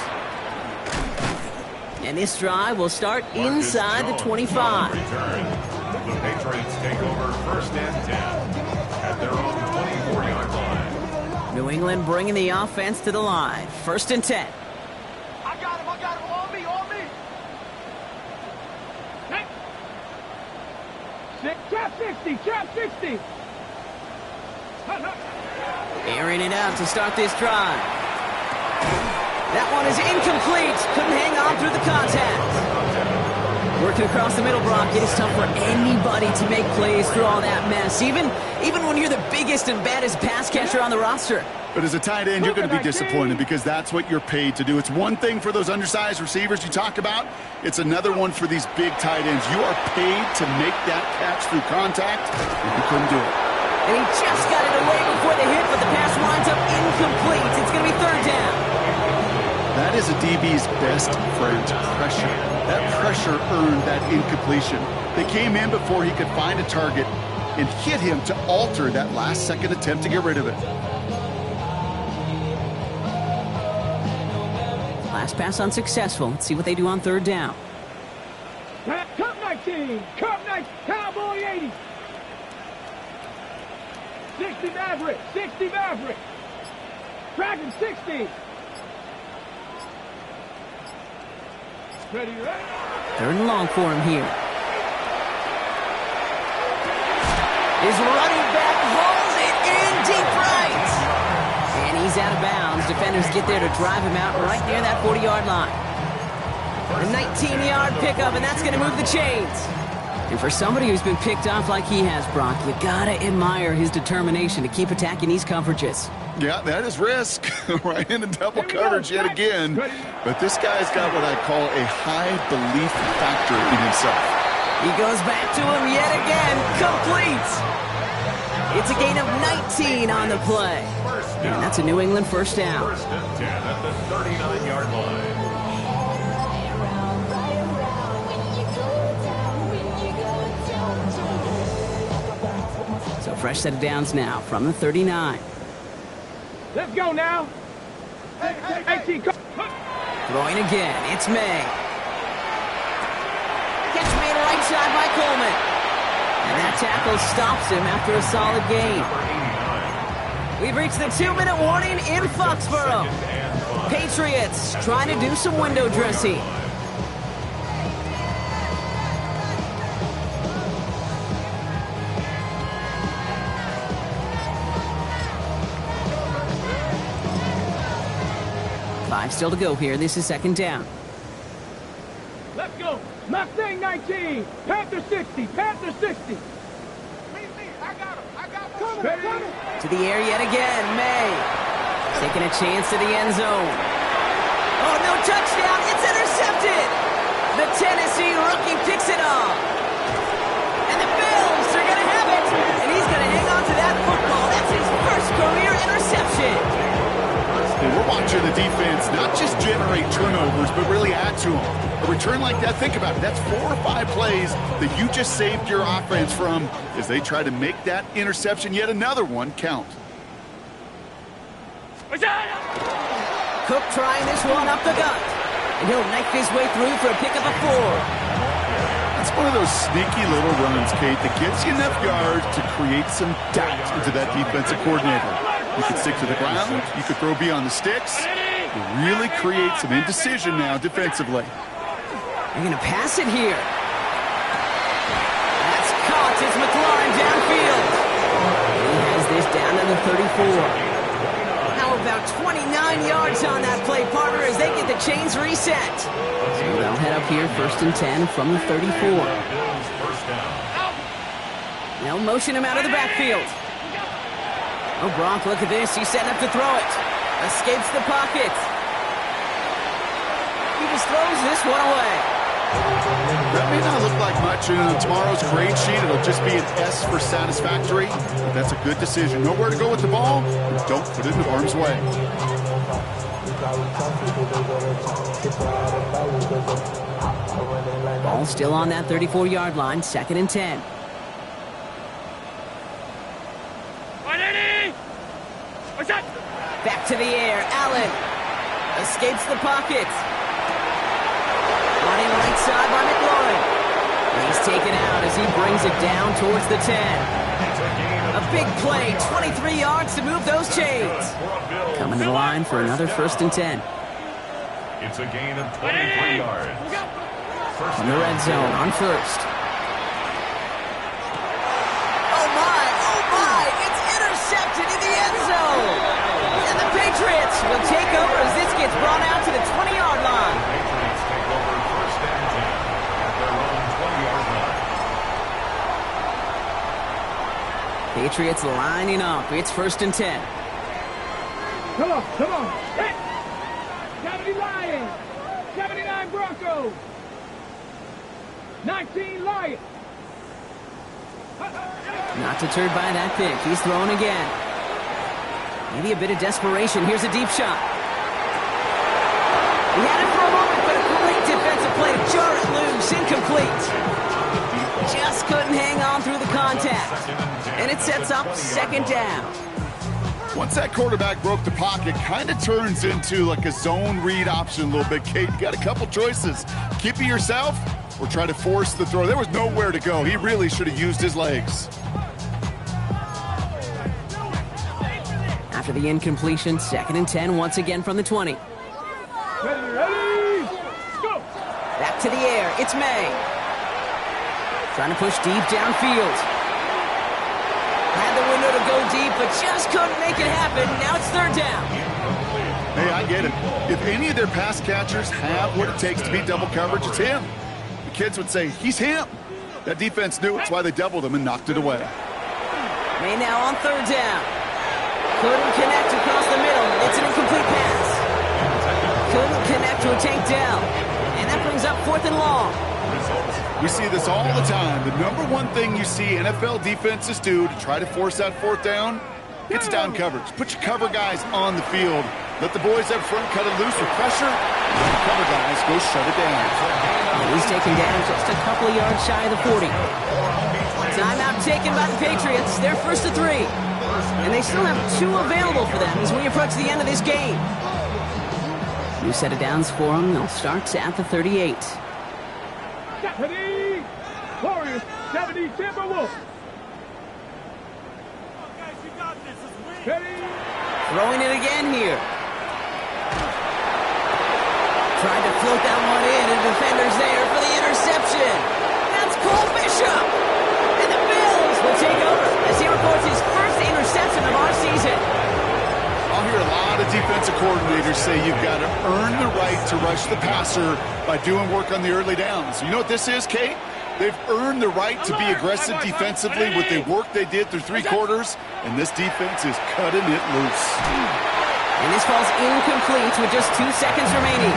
And this drive will start inside the 25. The Patriots take over 1st and 10 at their own 24-yard line. New England bringing the offense to the line. 1st and 10. I got him, on me. Trap 60. Airing it out to start this drive. That one is incomplete. Couldn't hang on through the contact. Working across the middle, Brock. It is tough for anybody to make plays through all that mess, even when you're the biggest and baddest pass catcher on the roster. But as a tight end, you're going to be disappointed because that's what you're paid to do. It's one thing for those undersized receivers you talk about. It's another one for these big tight ends. You are paid to make that catch through contact, and you couldn't do it. And he just got it away before the hit, but the pass winds up incomplete. It's going to be 3rd down. That is a DB's best friend, pressure. That pressure earned that incompletion. They came in before he could find a target and hit him to alter that last-second attempt to get rid of it. Last pass unsuccessful. Let's see what they do on 3rd down. Cup 19, Cowboy 80. 60 Maverick. Dragon 60. Ready? 3rd and long for him here. His running back hauls it in deep right. And he's out of bounds. Defenders get there to drive him out right near that 40-yard line. A 19-yard pickup, and that's going to move the chains. And for somebody who's been picked off like he has, Brock, you got to admire his determination to keep attacking these coverages. Yeah, that is risk. Right into double coverage yet again. But this guy's got what I call a high belief factor in himself. He goes back to him yet again. Complete. It's a gain of 19 on the play. And that's a New England 1st down. 1st and 10 at the 39-yard line. So fresh set of downs now from the 39. Let's go now. 18. Throwing again. It's May. Catch made right side by Coleman. And that tackle stops him after a solid gain. We've reached the 2-minute warning in Foxborough. Patriots trying to do some window dressing. still to go here. This is second down. Let's go. Mustang 19. Panther 60. Panther 60. I got him. To the air yet again. May taking a chance to the end zone. Oh, no touchdown. It's intercepted. The Tennessee rookie picks it off. And the Bills are going to have it. And he's going to hang on to that football. That's his first career interception. And we're watching the defense not just generate turnovers, but really add to them. A return like that, think about it. That's 4 or 5 plays that you just saved your offense from as they try to make that interception, yet another one, count. Cook trying this one up the gut. And he'll knife his way through for a pickup of 4. That's one of those sneaky little runs, Kate, that gets you enough yards to create some doubt into that defensive coordinator. You could stick to the ground. You could throw beyond the sticks. You really create some indecision now defensively. They're going to pass it here. That's caught. It's McLaurin downfield. He has this down to the 34. How about 29 yards on that play, partner, as they get the chains reset. So they'll head up here, 1st and 10 from the 34. They'll motion him out of the backfield. Oh, Gronk, look at this. He's setting up to throw it. Escapes the pocket. He just throws this one away. That may not look like much in tomorrow's grade sheet. It'll just be an S for satisfactory. But that's a good decision. Nowhere to go with the ball. Don't put it in harm's way. Ball still on that 34-yard line. 2nd and 10. Back to the air. Allen escapes the pocket. Running right side by McLaurin. He's taken out as he brings it down towards the 10. A big play, 23 yards to move those chains. Coming to the line for another 1st and 10. It's a gain of 23 yards. In the red zone on 1st. Oh my, it's intercepted in the end zone. And the Patriots will take over as this gets brought out to the 20-yard line. Patriots take over 1st and 10 at their own 20-yard line. Patriots lining up. It's 1st and 10. Come on. Hit. 70 Lions. 79 Broncos. 19 Lions. Not deterred by that pick. He's throwing again. Maybe a bit of desperation. Here's a deep shot. He had it for a moment, but a great defensive play to jar it loose. Incomplete. Just couldn't hang on through the contact. And it sets up 2nd down. Once that quarterback broke the pocket, kind of turns into like a zone read option a little bit, Kate. You got a couple choices. Keep it yourself or try to force the throw. There was nowhere to go. He really should have used his legs. After the incompletion, 2nd and 10 once again from the 20. Ready, go! Back to the air. It's May. Trying to push deep downfield. Had the window to go deep, but just couldn't make it happen. Now it's 3rd down. Hey, I get it. If any of their pass catchers have what it takes to beat double coverage, it's him. The kids would say, he's him. That defense knew it's why they doubled him and knocked it away. May now on 3rd down. Couldn't connect across the middle. It's an incomplete pass. Couldn't connect to a tank down. And that brings up 4th and long. We see this all the time. The number one thing you see NFL defenses do to try to force that 4th down, it's down coverage. Put your cover guys on the field. Let the boys up front cut it loose with pressure. Let the cover guys go shut it down. And he's taken down just a couple of yards shy of the 40. Timeout taken by the Patriots. They're 1st and 3. And they still have 2 available for them as we approach the end of this game. New set of downs for them. They'll start at the 38. 70 Warriors, 70 Timberwolves. Ready? Throwing it again here. Tried to float that one in, and defender's there for the interception. That's Cole Bishop. And the Bills will take over as he records his first interception of our season. On hear a lot of defensive coordinators say you've got to earn the right to rush the passer by doing work on the early downs. You know what this is, Kate? They've earned the right to be aggressive defensively with the work they did through 3 quarters, and this defense is cutting it loose. And this ball's incomplete with just 2 seconds remaining.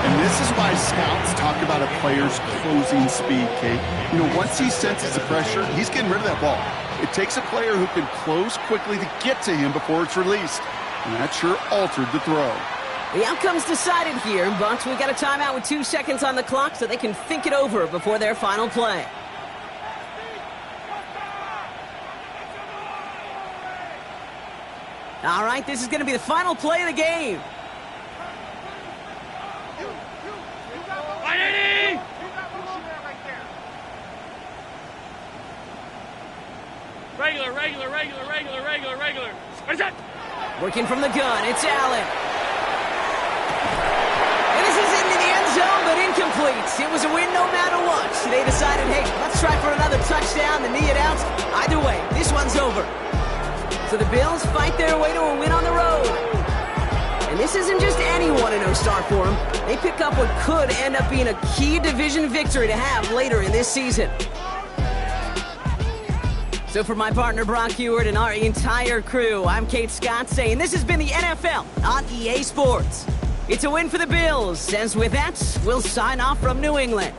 And this is why scouts talk about a player's closing speed, Kate. You know, once he senses the pressure, he's getting rid of that ball. It takes a player who can close quickly to get to him before it's released. And that sure altered the throw. The outcome's decided here, but we got a timeout with 2 seconds on the clock so they can think it over before their final play. All right, this is going to be the final play of the game. Regular. What is that? Working from the gun, it's Allen. And this is into the end zone, but incomplete. It was a win no matter what. They decided, hey, let's try for another touchdown, the knee it out. Either way, this one's over. So the Bills fight their way to a win on the road. And this isn't just anyone in start for them. They pick up what could end up being a key division victory to have later in this season. So for my partner Brock Heward and our entire crew, I'm Kate Scott saying this has been the NFL on EA Sports. It's a win for the Bills, and with that, we'll sign off from New England.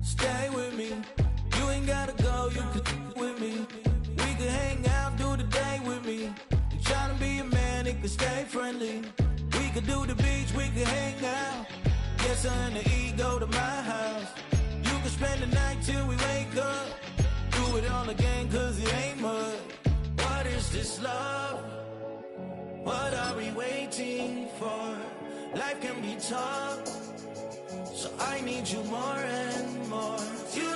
Stay with me. You ain't gotta go, you could with me. We could hang out, do the day with me. You tryna be a man, it could stay friendly. We could do the beach, we could hang out. Yes, her and the E go to my house. You could spend the night till we wake up. Do it all again, cause it ain't mud. What is this love? What are we waiting for? Life can be tough, so I need you more and more. You